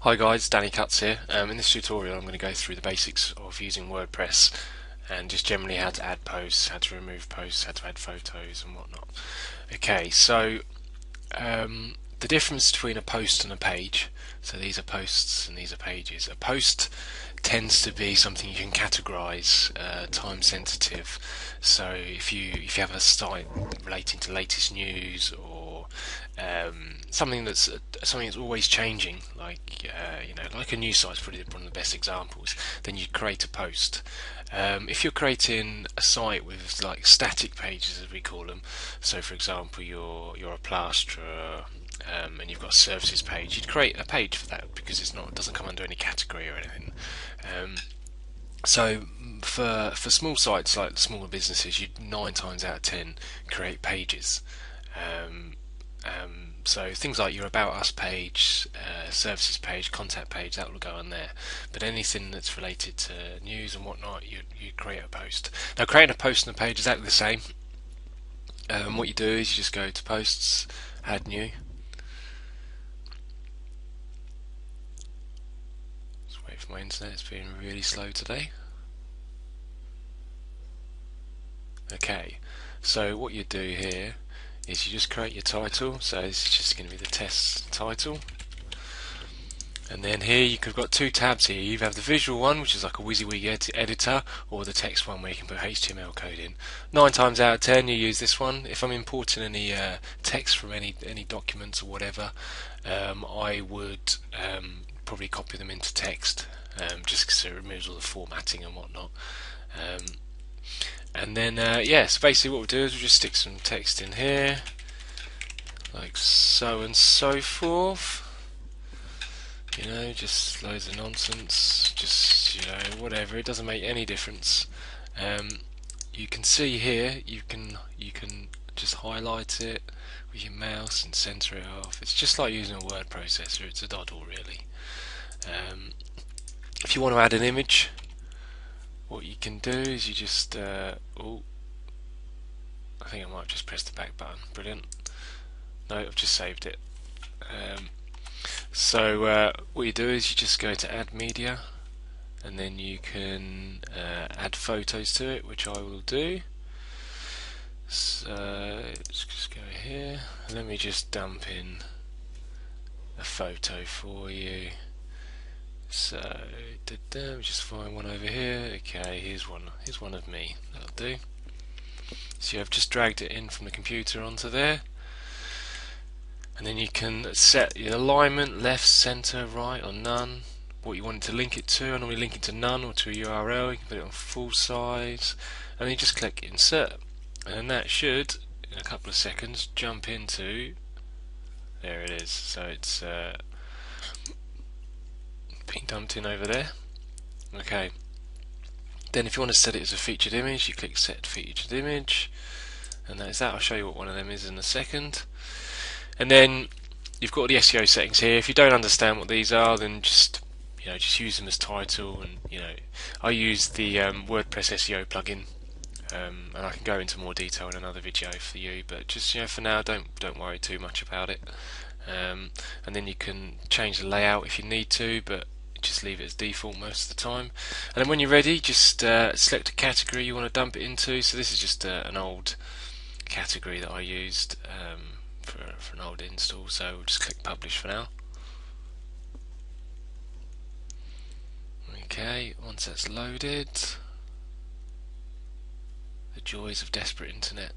Hi guys, Danny Cuts here. In this tutorial I'm going to go through the basics of using WordPress and just generally how to add posts, how to remove posts, how to add photos and whatnot. Okay, so the difference between a post and a page, so these are posts and these are pages. A post tends to be something you can categorize, time sensitive. So if you have a site relating to latest news or something that's always changing, like like a news site is probably one of the best examples, then you create a post. If you're creating a site with like static pages, as we call them, so for example you're a plasterer, and you've got a services page, you'd create a page for that because it doesn't come under any category or anything. So for small sites like smaller businesses, you'd 9 times out of 10 create pages. Um, so things like your About Us page, services page, contact page, that will go on there. But anything that's related to news and whatnot, you create a post. Now creating a post and a page is exactly the same. What you do is you just go to posts, add new. Just wait for my internet, it's being really slow today. Okay, so what you do here is you just create your title. So this is just going to be the test title, and then here you've got two tabs here. You have the visual one, which is like a WYSIWYG editor, or the text one where you can put HTML code in. 9 times out of 10 you use this one. If I'm importing any text from any documents or whatever, I would probably copy them into text, just because it removes all the formatting and whatnot. And then so basically what we'll do is we'll just stick some text in here, like so and so forth. Just loads of nonsense, just whatever, it doesn't make any difference. You can see here, you can just highlight it with your mouse and center it off. It's just like using a word processor, it's a doddle really. If you want to add an image, what you can do is you just I think I might have just pressed the back button. Brilliant. No, I've just saved it. So what you do is you just go to add media, and then you can add photos to it, which I will do. So let's just go here, and let me just dump in a photo for you. So just find one over here. Okay, here's one of me. That'll do. So I've just dragged it in from the computer onto there, and then you can set your alignment, left, center, right, or none. What you want it to link it to. I normally link it to none or to a URL. You can put it on full size, and then you just click insert, and that should, in a couple of seconds, jump into. There it is. So it's being dumped in over there. Okay. Then if you want to set it as a featured image, you click set featured image, and that is that. I'll show you what one of them is in a second. And then you've got the SEO settings here. If you don't understand what these are, then just use them as title. And I use the WordPress SEO plugin, and I can go into more detail in another video for you. But just for now, don't worry too much about it. And then you can change the layout if you need to, but just leave it as default most of the time. And then when you're ready, just select a category you want to dump it into. So this is just an old category that I used for an old install, so we'll just click publish for now. Okay, once that's loaded, the joys of desperate internet.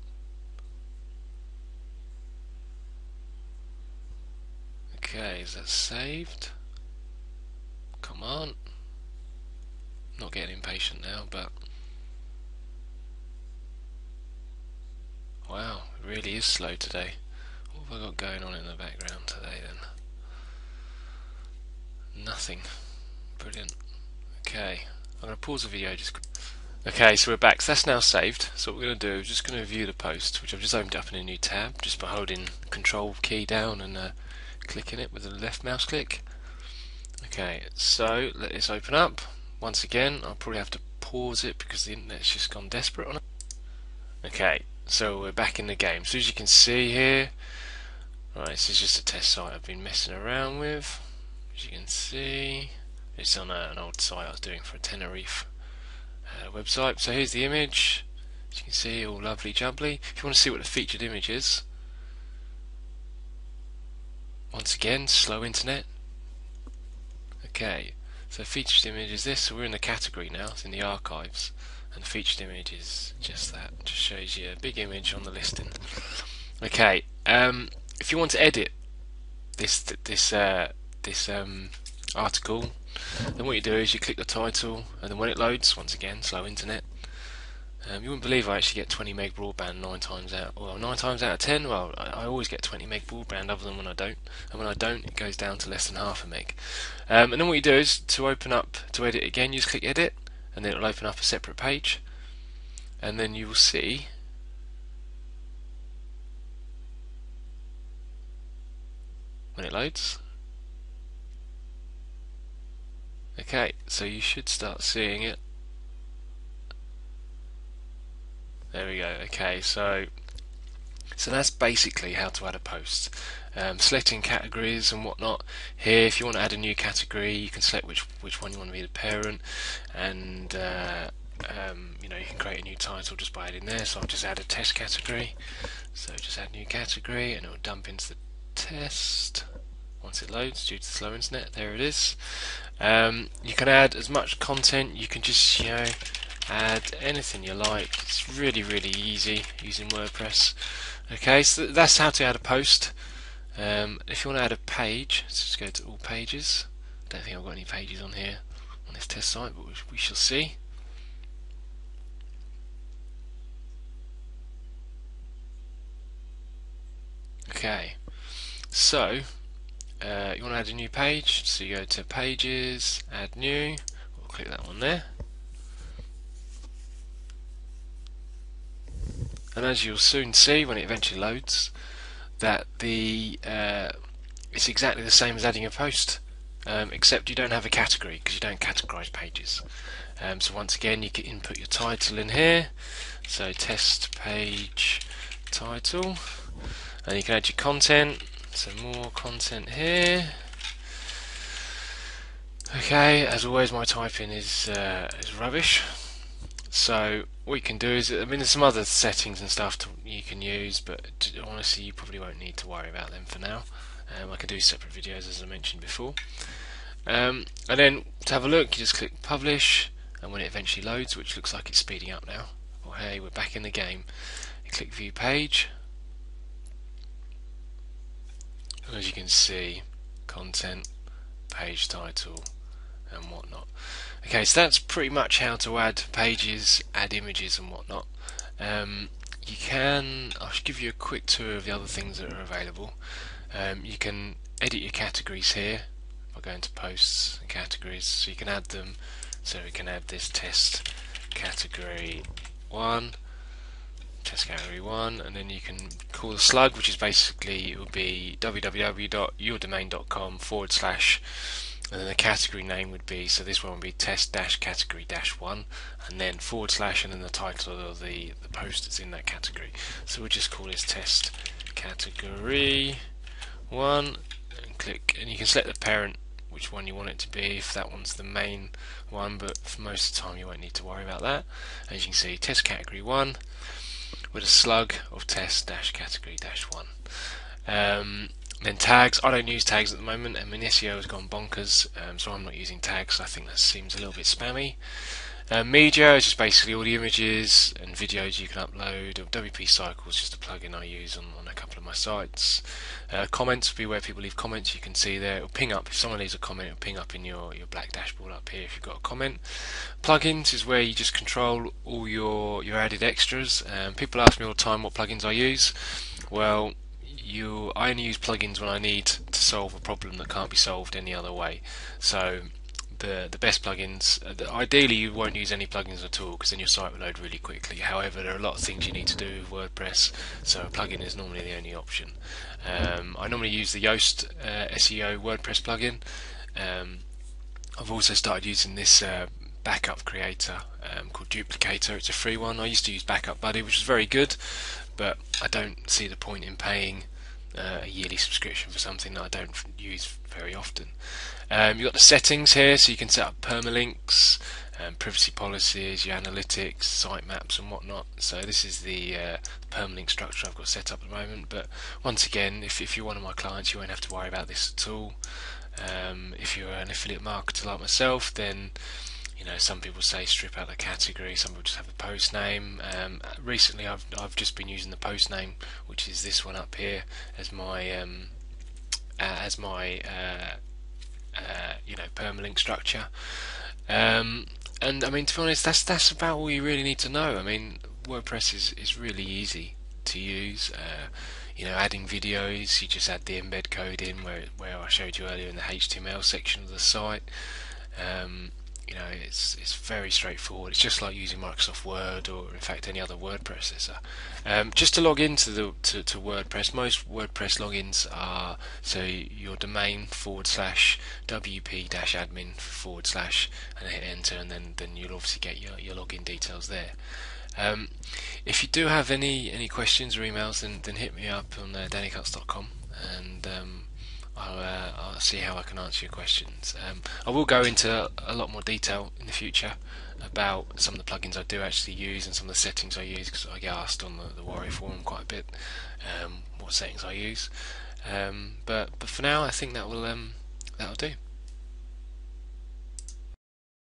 Okay, is that saved? Come on. Not getting impatient now, but wow, it really is slow today. What have I got going on in the background today then? Nothing. Brilliant. Okay, I'm going to pause the video just. Okay, so we're back. So that's now saved. So what we're going to do is just going to view the post, which I've just opened up in a new tab just by holding Control key down and clicking it with the left mouse click. Okay, so let this open up. Once again, I'll probably have to pause it because the internet's just gone desperate on it. Okay, so we're back in the game. So as you can see here, right, this is just a test site I've been messing around with. as you can see. It's on an old site I was doing for a Tenerife website. So here's the image. As you can see, all lovely jubbly. If you want to see what the featured image is, once again, slow internet. Okay, so featured image is this. So we're in the category now. It's in the archives, and the featured image is just that. Just shows you a big image on the listing. Okay, if you want to edit this article, then what you do is you click the title, and then when it loads, once again, slow internet. You wouldn't believe I actually get 20 meg broadband 9 times out. Well, 9 times out of 10. Well, I always get 20 meg broadband, other than when I don't. And when I don't, it goes down to less than half a meg. And then what you do is to edit again, you just click edit, and then it'll open up a separate page, and then you will see when it loads. Okay, so you should start seeing it. There we go. Okay, so that's basically how to add a post. Selecting categories and whatnot. Here, if you want to add a new category, you can select which one you want to be the parent, and you know, you can create a new title just by adding there. So I'll just add a test category. So just add new category, and it will dump into the test once it loads due to the slow internet. There it is. You can add as much content. You can just, you know, add anything you like. It's really easy using WordPress. Okay, so that's how to add a post. If you want to add a page, let's just go to all pages. Don't think I've got any pages on here on this test site, but we shall see. Okay, so you want to add a new page, so you go to pages, add new, we'll click that one there. And as you'll soon see when it eventually loads, that it's exactly the same as adding a post, except you don't have a category because you don't categorize pages. So once again, you can input your title in here. So test page title, and you can add your content. So more content here. Okay, as always, my typing is rubbish. So what you can do is, I mean, there's some other settings and stuff you can use, but honestly, you probably won't need to worry about them for now. I can do separate videos, as I mentioned before. And then to have a look, you just click publish, and when it eventually loads, which looks like it's speeding up now, oh hey, we're back in the game, you click view page, and as you can see, content, page title, and whatnot. Okay, so that's pretty much how to add pages, add images and whatnot. You can, I should give you a quick tour of the other things that are available. You can edit your categories here by going to posts and categories, so you can add them. So we can add this test category 1, and then you can call the slug, which is basically, it will be www.yourdomain.com / and then the category name would be, so this one would be test-category-1, and then / and then the title of the post that's in that category. So we'll just call this test category 1, and click, and you can select the parent, which one you want it to be, if that one's the main one, but for most of the time you won't need to worry about that. As you can see, test category 1 with a slug of test-category-1. Then tags, I don't use tags at the moment, and my SEO has gone bonkers, so I'm not using tags. I think that seems a little bit spammy. Media is just basically all the images and videos you can upload. WP Cycle is just a plugin I use on a couple of my sites. Comments will be where people leave comments. You can see there, it'll ping up, if someone leaves a comment, it'll ping up in your black dashboard up here if you've got a comment. Plugins is where you just control all your added extras. People ask me all the time what plugins I use. Well, I only use plugins when I need to solve a problem that can't be solved any other way. So the best plugins, ideally you won't use any plugins at all, because then your site will load really quickly. However, there are a lot of things you need to do with WordPress, so a plugin is normally the only option. I normally use the Yoast SEO WordPress plugin. I've also started using this backup creator called Duplicator. It's a free one. I used to use Backup Buddy, which is very good, but I don't see the point in paying a yearly subscription for something that I don't use very often. You've got the settings here, so you can set up permalinks, privacy policies, your analytics, sitemaps and whatnot. So this is the permalink structure I've got set up at the moment, but once again, if you're one of my clients, you won't have to worry about this at all. If you're an affiliate marketer like myself, then some people say strip out the category, some people just have the post name. Recently I've just been using the post name, which is this one up here, as my permalink structure. And I mean, to be honest, that's about all you really need to know. I mean, WordPress is really easy to use. Adding videos, you just add the embed code in where I showed you earlier in the HTML section of the site. It's very straightforward. It's just like using Microsoft Word or in fact any other word processor. Just to log into to WordPress, most WordPress logins are your domain /wp-admin/ and hit enter, and then you'll obviously get your login details there. If you do have any questions or emails, then hit me up on dannycuts.com, and I'll see how I can answer your questions. I will go into a lot more detail in the future about some of the plugins I do actually use and some of the settings I use, because I get asked on the Warrior forum quite a bit what settings I use. But for now, I think that'll do.